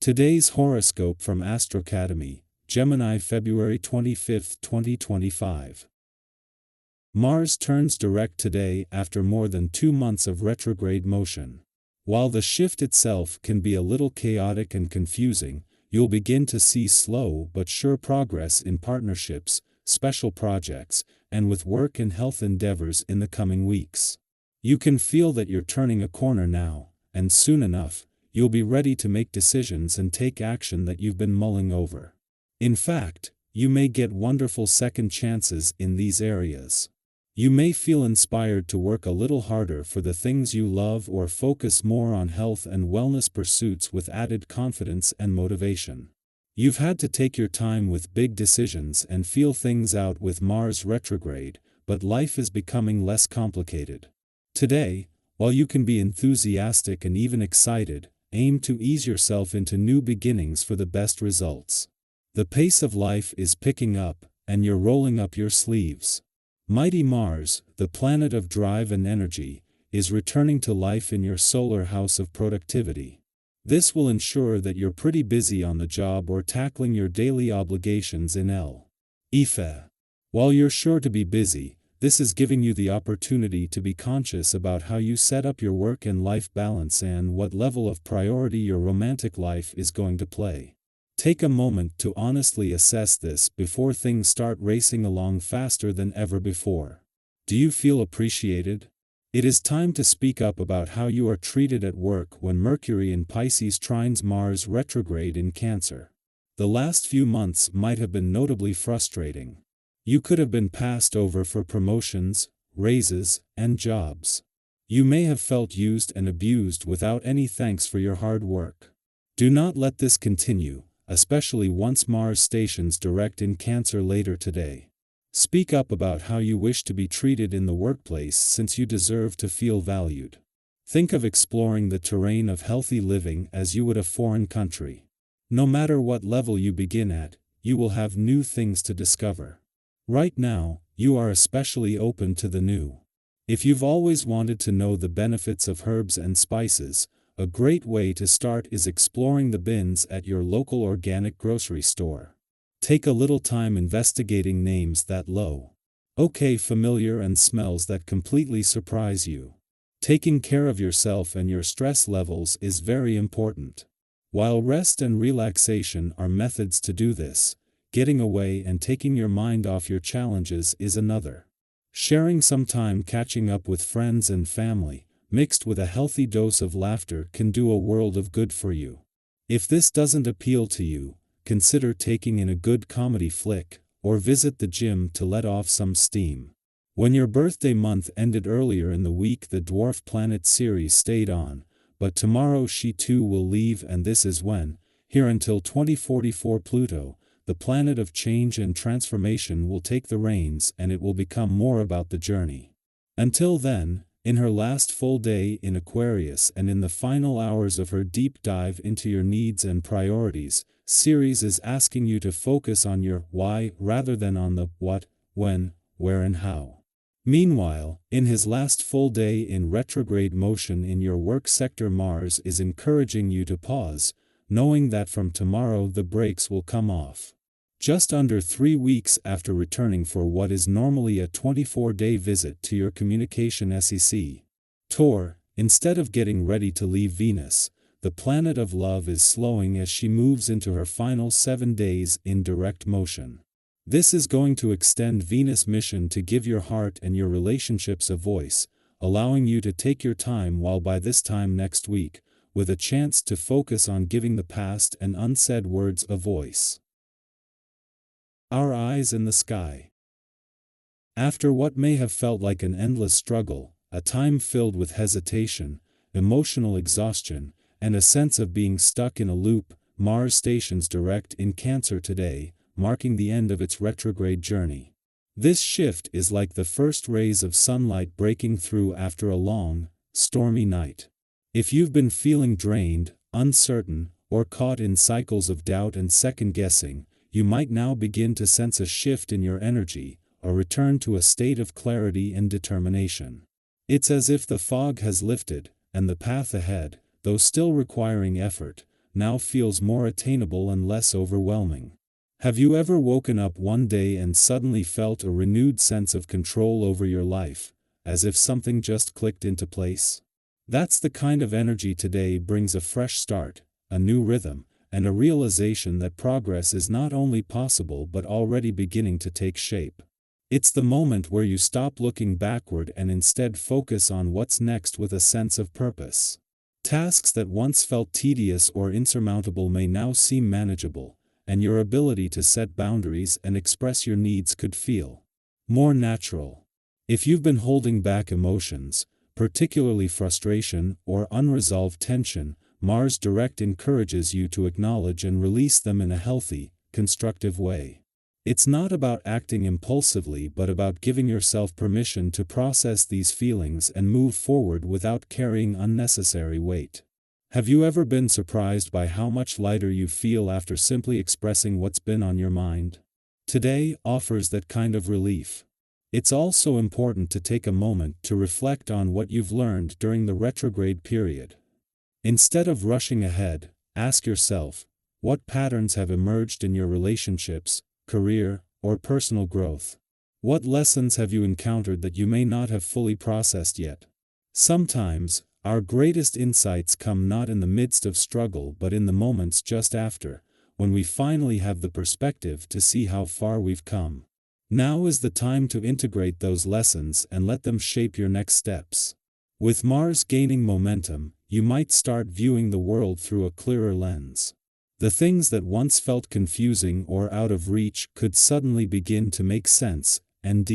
Today's horoscope from AstroCademy, Gemini, February 25, 2025. Mars turns direct today after more than 2 months of retrograde motion. While the shift itself can be a little chaotic and confusing, you'll begin to see slow but sure progress in partnerships, special projects, and with work and health endeavors in the coming weeks. You can feel that you're turning a corner now, and soon enough, you'll be ready to make decisions and take action that you've been mulling over. In fact, you may get wonderful second chances in these areas. You may feel inspired to work a little harder for the things you love or focus more on health and wellness pursuits with added confidence and motivation. You've had to take your time with big decisions and feel things out with Mars retrograde, but life is becoming less complicated. Today, while you can be enthusiastic and even excited, aim to ease yourself into new beginnings for the best results. The pace of life is picking up, and you're rolling up your sleeves. Mighty Mars, the planet of drive and energy, is returning to life in your solar house of productivity. This will ensure that you're pretty busy on the job or tackling your daily obligations in 𝐆𝐞𝐦𝐢𝐧𝐢. While you're sure to be busy, this is giving you the opportunity to be conscious about how you set up your work and life balance and what level of priority your romantic life is going to play. Take a moment to honestly assess this before things start racing along faster than ever before. Do you feel appreciated? It is time to speak up about how you are treated at work when Mercury in Pisces trines Mars retrograde in Cancer. The last few months might have been notably frustrating. You could have been passed over for promotions, raises, and jobs. You may have felt used and abused without any thanks for your hard work. Do not let this continue, especially once Mars stations direct in Cancer later today. Speak up about how you wish to be treated in the workplace since you deserve to feel valued. Think of exploring the terrain of healthy living as you would a foreign country. No matter what level you begin at, you will have new things to discover. Right now, you are especially open to the new. If you've always wanted to know the benefits of herbs and spices, a great way to start is exploring the bins at your local organic grocery store. Take a little time investigating names that familiar and smells that completely surprise you. Taking care of yourself and your stress levels is very important. While rest and relaxation are methods to do this, getting away and taking your mind off your challenges is another. Sharing some time catching up with friends and family, mixed with a healthy dose of laughter, can do a world of good for you. If this doesn't appeal to you, consider taking in a good comedy flick, or visit the gym to let off some steam. When your birthday month ended earlier in the week, the Dwarf Planet series stayed on, but tomorrow she too will leave, and this is when, here until 2044, Pluto, the planet of change and transformation, will take the reins, and it will become more about the journey. Until then, in her last full day in Aquarius and in the final hours of her deep dive into your needs and priorities, Ceres is asking you to focus on your why rather than on the what, when, where and how. Meanwhile, in his last full day in retrograde motion in your work sector, Mars is encouraging you to pause, knowing that from tomorrow the brakes will come off. Just under 3 weeks after returning for what is normally a 24-day visit to your communication SEC. Taur, instead of getting ready to leave Venus, the planet of love is slowing as she moves into her final 7 days in direct motion. This is going to extend Venus' mission to give your heart and your relationships a voice, allowing you to take your time, while by this time next week, with a chance to focus on giving the past and unsaid words a voice. Our eyes in the sky. After what may have felt like an endless struggle, a time filled with hesitation, emotional exhaustion, and a sense of being stuck in a loop, Mars stations direct in Cancer today, marking the end of its retrograde journey. This shift is like the first rays of sunlight breaking through after a long, stormy night. If you've been feeling drained, uncertain, or caught in cycles of doubt and second-guessing, you might now begin to sense a shift in your energy, a return to a state of clarity and determination. It's as if the fog has lifted, and the path ahead, though still requiring effort, now feels more attainable and less overwhelming. Have you ever woken up one day and suddenly felt a renewed sense of control over your life, as if something just clicked into place? That's the kind of energy today brings: a fresh start, a new rhythm, and a realization that progress is not only possible but already beginning to take shape. It's the moment where you stop looking backward and instead focus on what's next with a sense of purpose. Tasks that once felt tedious or insurmountable may now seem manageable, and your ability to set boundaries and express your needs could feel more natural. If you've been holding back emotions, particularly frustration or unresolved tension, Mars direct encourages you to acknowledge and release them in a healthy, constructive way. It's not about acting impulsively but about giving yourself permission to process these feelings and move forward without carrying unnecessary weight. Have you ever been surprised by how much lighter you feel after simply expressing what's been on your mind? Today offers that kind of relief. It's also important to take a moment to reflect on what you've learned during the retrograde period. Instead of rushing ahead, ask yourself, what patterns have emerged in your relationships, career, or personal growth? What lessons have you encountered that you may not have fully processed yet? Sometimes, our greatest insights come not in the midst of struggle but in the moments just after, when we finally have the perspective to see how far we've come. Now is the time to integrate those lessons and let them shape your next steps. With Mars gaining momentum, you might start viewing the world through a clearer lens. The things that once felt confusing or out of reach could suddenly begin to make sense, and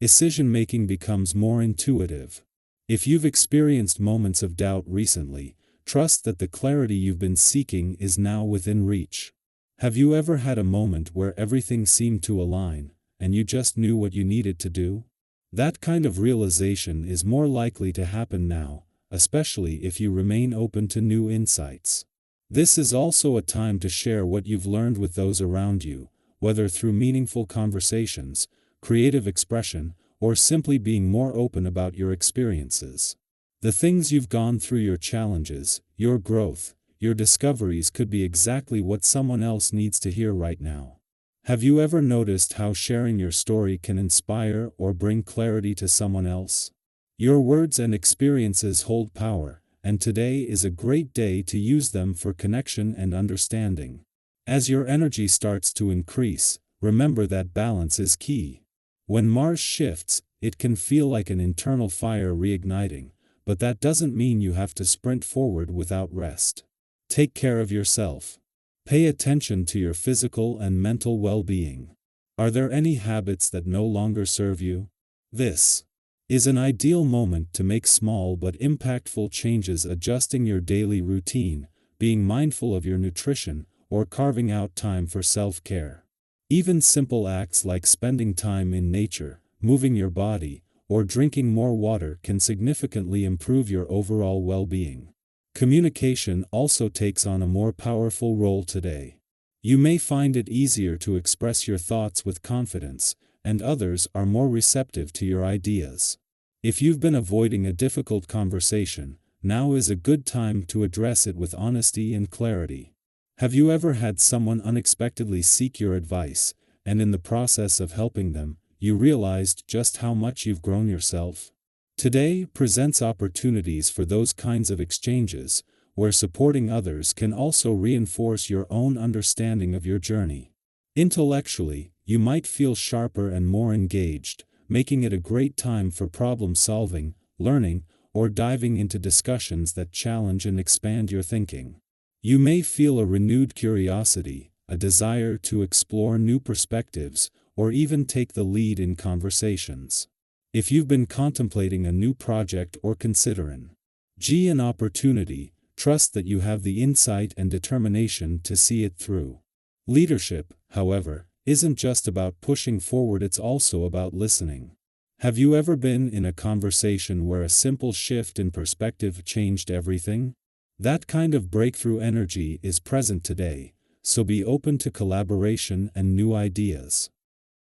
decision-making becomes more intuitive. If you've experienced moments of doubt recently, trust that the clarity you've been seeking is now within reach. Have you ever had a moment where everything seemed to align, and you just knew what you needed to do? That kind of realization is more likely to happen now, especially if you remain open to new insights. This is also a time to share what you've learned with those around you, whether through meaningful conversations, creative expression, or simply being more open about your experiences. The things you've gone through, your challenges, your growth, your discoveries could be exactly what someone else needs to hear right now. Have you ever noticed how sharing your story can inspire or bring clarity to someone else? Your words and experiences hold power, and today is a great day to use them for connection and understanding. As your energy starts to increase, remember that balance is key. When Mars shifts, it can feel like an internal fire reigniting, but that doesn't mean you have to sprint forward without rest. Take care of yourself. Pay attention to your physical and mental well-being. Are there any habits that no longer serve you? This is an ideal moment to make small but impactful changes, adjusting your daily routine, being mindful of your nutrition, or carving out time for self-care. Even simple acts like spending time in nature, moving your body, or drinking more water can significantly improve your overall well-being. Communication also takes on a more powerful role today. You may find it easier to express your thoughts with confidence, and others are more receptive to your ideas. If you've been avoiding a difficult conversation, now is a good time to address it with honesty and clarity. Have you ever had someone unexpectedly seek your advice, and in the process of helping them, you realized just how much you've grown yourself? Today presents opportunities for those kinds of exchanges, where supporting others can also reinforce your own understanding of your journey. Intellectually, you might feel sharper and more engaged, making it a great time for problem solving, learning, or diving into discussions that challenge and expand your thinking. You may feel a renewed curiosity, a desire to explore new perspectives, or even take the lead in conversations. If you've been contemplating a new project or considering an opportunity, trust that you have the insight and determination to see it through. Leadership, however, isn't just about pushing forward, it's also about listening. Have you ever been in a conversation where a simple shift in perspective changed everything? That kind of breakthrough energy is present today, so be open to collaboration and new ideas.